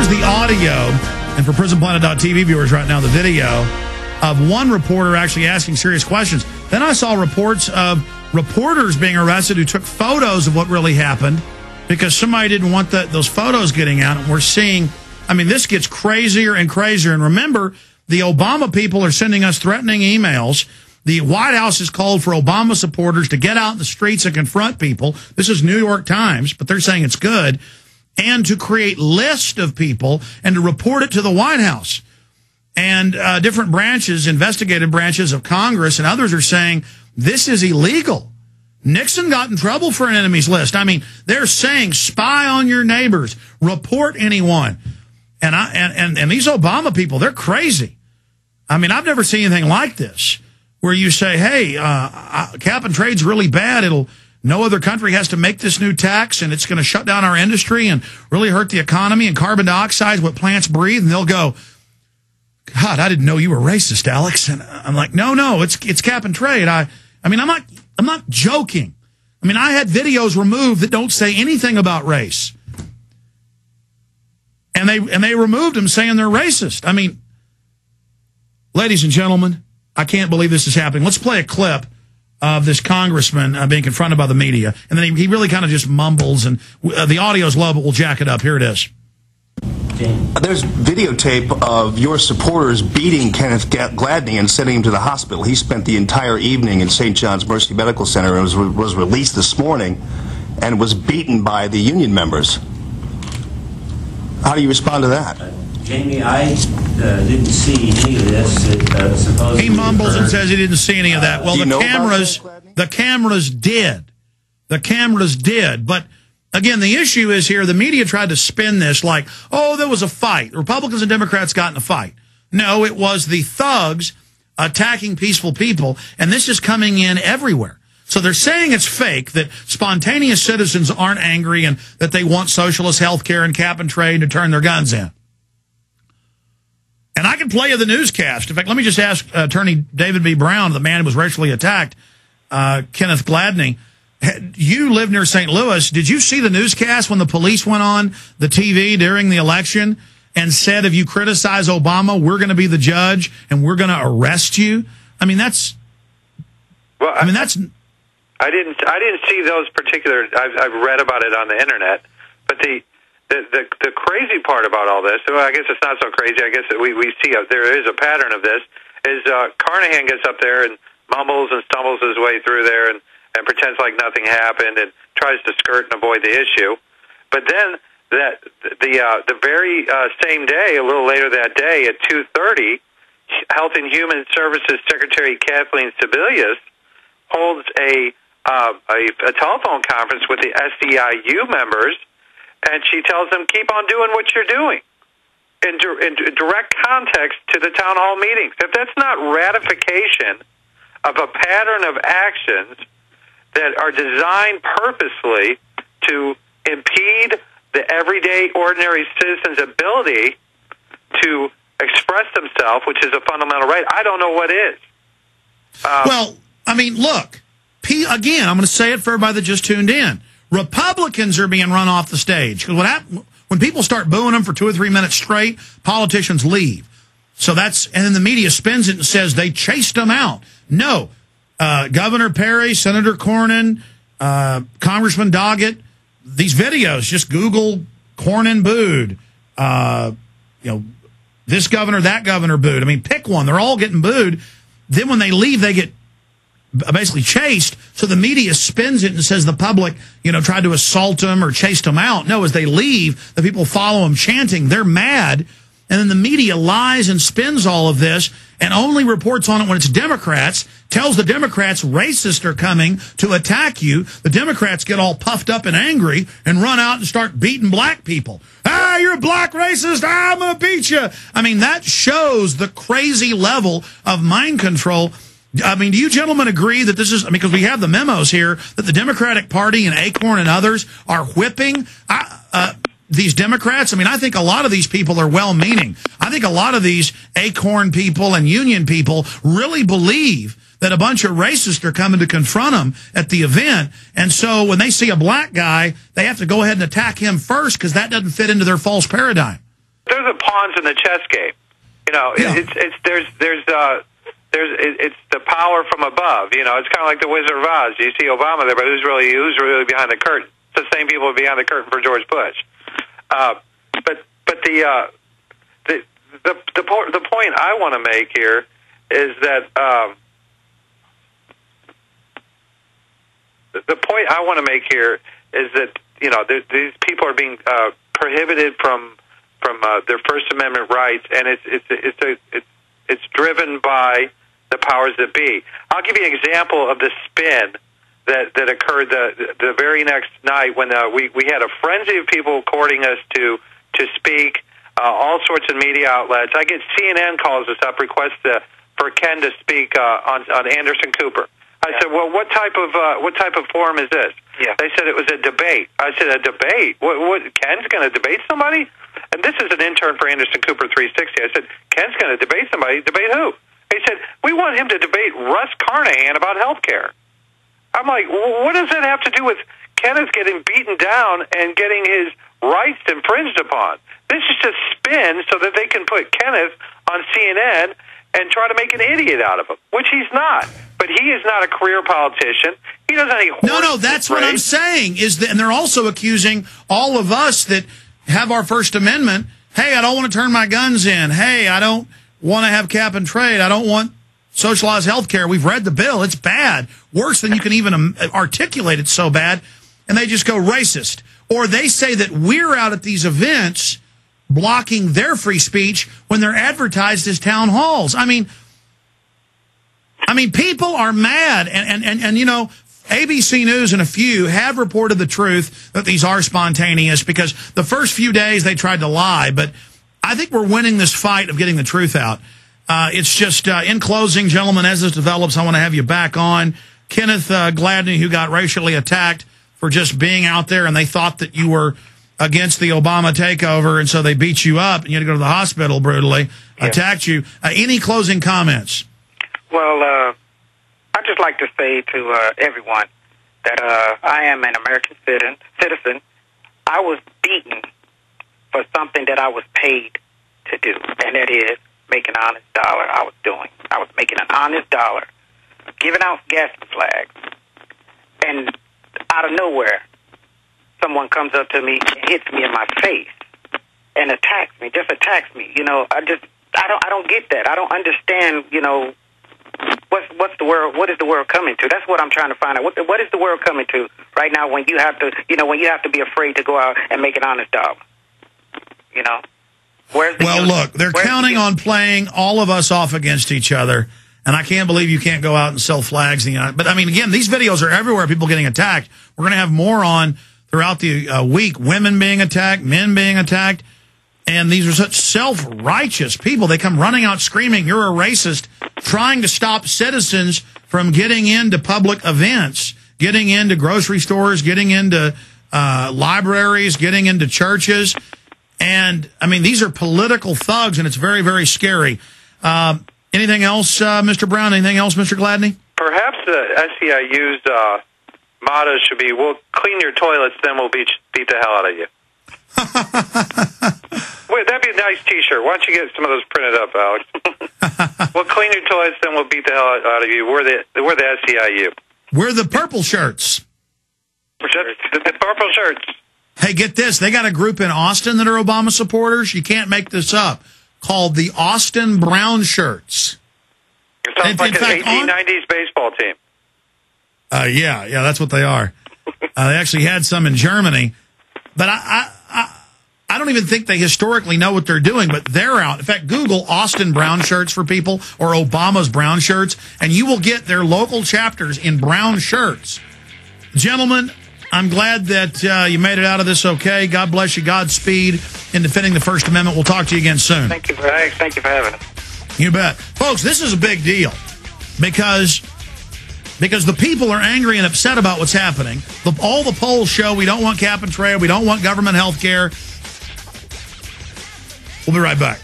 here's the audio, and for PrisonPlanet.tv viewers right now, the video of one reporter actually asking serious questions. Then I saw reports of reporters being arrested who took photos of what really happened because somebody didn't want those photos getting out. And we're seeing, I mean, this gets crazier and crazier. And remember, the Obama people are sending us threatening emails. The White House has called for Obama supporters to get out in the streets and confront people. This is New York Times, but they're saying it's good. And to create lists of people and to report it to the White House. And different branches, investigative branches of Congress and others are saying this is illegal. Nixon got in trouble for an enemies list. I mean, they're saying spy on your neighbors, report anyone. And these Obama people, they're crazy. I mean, I've never seen anything like this, where you say, hey, cap and trade's really bad. No other country has to make this new tax, and it's going to shut down our industry and really hurt the economy, and carbon dioxide is what plants breathe. And they'll go, God, I didn't know you were racist, Alex. And I'm like, no, it's cap and trade. I mean, I'm not joking. I mean, I had videos removed that don't say anything about race. And they removed them saying they're racist. I mean, ladies and gentlemen, I can't believe this is happening. Let's play a clip of this congressman being confronted by the media. And then he really kind of just mumbles, and the audio's low, but we'll jack it up. Here it is. There's videotape of your supporters beating Kenneth Gladney and sending him to the hospital. He spent the entire evening in St. John's Mercy Medical Center and was released this morning and was beaten by the union members. How do you respond to that? Jamie, I didn't see any of this. He mumbles and says he didn't see any of that. Well, the cameras did. The cameras did. But again, the issue is here, the media tried to spin this like, oh, there was a fight. Republicans and Democrats got in a fight. No, it was the thugs attacking peaceful people, and this is coming in everywhere. So they're saying it's fake, that spontaneous citizens aren't angry and that they want socialist health care and cap and trade to turn their guns in. And I can play you the newscast. In fact, let me just ask Attorney David B. Brown, the man who was racially attacked, Kenneth Gladney. You live near St. Louis. Did you see the newscast when the police went on the TV during the election and said, if you criticize Obama, we're going to be the judge and we're going to arrest you? I mean, that's... Well, I didn't see those particular... I've read about it on the internet, but the crazy part about all this, well, I guess it's not so crazy. I guess that we see there is a pattern of this, is Carnahan gets up there and mumbles and stumbles his way through there and pretends like nothing happened and tries to skirt and avoid the issue. But then the very same day, a little later that day at 2:30, Health and Human Services Secretary Kathleen Sebelius holds a telephone conference with the SEIU members, and she tells them, keep on doing what you're doing, in direct context to the town hall meetings. If that's not ratification of a pattern of actions that are designed purposely to impede the everyday, ordinary citizen's ability to express themselves, which is a fundamental right, I don't know what is. Well, I mean, look, again, I'm going to say it for everybody that just tuned in. Republicans are being run off the stage. Because when people start booing them for 2 or 3 minutes straight, politicians leave. So and then the media spins it and says they chased them out. No. Governor Perry, Senator Cornyn, Congressman Doggett, these videos, just Google Cornyn booed, this governor, that governor booed. I mean, pick one. They're all getting booed. Then when they leave, they get basically chased. So the media spins it and says the public, tried to assault them or chased them out. No, as they leave, the people follow them chanting. They're mad. And then the media lies and spins all of this and only reports on it when it's Democrats, tells the Democrats racists are coming to attack you. The Democrats get all puffed up and angry and run out and start beating black people. Ah, you're a black racist. I'm going to beat you. I mean, that shows the crazy level of mind control. I mean, do you gentlemen agree that this is, because we have the memos here, that the Democratic Party and Acorn and others are whipping these Democrats? I mean, I think a lot of these people are well-meaning. I think a lot of these Acorn people and union people really believe that a bunch of racists are coming to confront them at the event. And so when they see a black guy, they have to go ahead and attack him first because that doesn't fit into their false paradigm. they're the pawns in the chess game. You know, Yeah. it's the power from above. You know, it's kind of like the Wizard of Oz. You see Obama there, but who's really behind the curtain? It's the same people behind the curtain for George Bush. But the point I want to make here is that the point I want to make here is that, you know, these people are being prohibited from their First Amendment rights, and it's driven by the powers that be. I'll give you an example of the spin that occurred the very next night when we had a frenzy of people courting us to speak. All sorts of media outlets. I get CNN calls us up, requests for Ken to speak on Anderson Cooper. I said, well, what type of forum is this? Yeah. They said it was a debate. I said, a debate? What Ken's going to debate somebody? And this is an intern for Anderson Cooper 360. I said, Ken's going to debate somebody. Debate who? He said, we want him to debate Russ Carnahan about health care. I'm like, well, what does that have to do with Kenneth getting beaten down and getting his rights infringed upon? This is just spin so that they can put Kenneth on CNN and try to make an idiot out of him, which he's not. But he is not a career politician. He doesn't have any horse. No, that's what I'm saying. And they're also accusing all of us that have our First Amendment. Hey, I don't want to turn my guns in. Hey, I don't want to have cap and trade. I don't want socialized health care. We've read the bill. It's bad. Worse than you can even articulate. It's so bad. And they just go racist. Or they say that we're out at these events blocking their free speech when they're advertised as town halls. I mean, people are mad. And you know, ABC News and a few have reported the truth that these are spontaneous, because the first few days they tried to lie. But I think we're winning this fight of getting the truth out. It's just, in closing, gentlemen, as this develops, I want to have you back on. Kenneth Gladney, who got racially attacked for just being out there, and they thought that you were against the Obama takeover, and so they beat you up, and you had to go to the hospital brutally, attacked you. Any closing comments? Well, I'd just like to say to everyone that I am an American citizen. I was beaten for something that I was paid to do, and that is make an honest dollar. I was making an honest dollar, giving out gas flags, and out of nowhere, someone comes up to me and hits me in my face and attacks me. You know, I don't get that. I don't understand. You know, what's the world? What is the world coming to? That's what I'm trying to find out. What is the world coming to right now when you have to, you know, when you have to be afraid to go out and make an honest dollar? You know, look, they're counting on playing all of us off against each other. And I can't believe you can't go out and sell flags. But, I mean, again, these videos are everywhere, people getting attacked. We're going to have more on throughout the week. Women being attacked, men being attacked. And these are such self-righteous people. They come running out screaming, you're a racist, trying to stop citizens from getting into public events, getting into grocery stores, getting into libraries, getting into churches. And, I mean, these are political thugs, and it's very, very scary. Anything else, Mr. Brown? Anything else, Mr. Gladney? Perhaps the SEIU's motto should be, we'll clean your toilets, then we'll beat the hell out of you. Wait, that'd be a nice T-shirt. Why don't you get some of those printed up, Alex? We'll clean your toilets, then we'll beat the hell out of you. We're the SEIU. We're the purple shirts. The purple shirts. Hey, get this. They got a group in Austin that are Obama supporters. You can't make this up. Called the Austin Brown Shirts. It sounds like an 1890s baseball team. Yeah, that's what they are. They actually had some in Germany. But I don't even think they historically know what they're doing, but they're out. In fact, Google Austin Brown Shirts for people or Obama's Brown Shirts, and you will get their local chapters in brown shirts. Gentlemen, I'm glad that you made it out of this okay. God bless you. Godspeed in defending the First Amendment. We'll talk to you again soon. Thank you for having us. You bet. Folks, this is a big deal because the people are angry and upset about what's happening. All the polls show we don't want cap and trade. We don't want government health care. We'll be right back.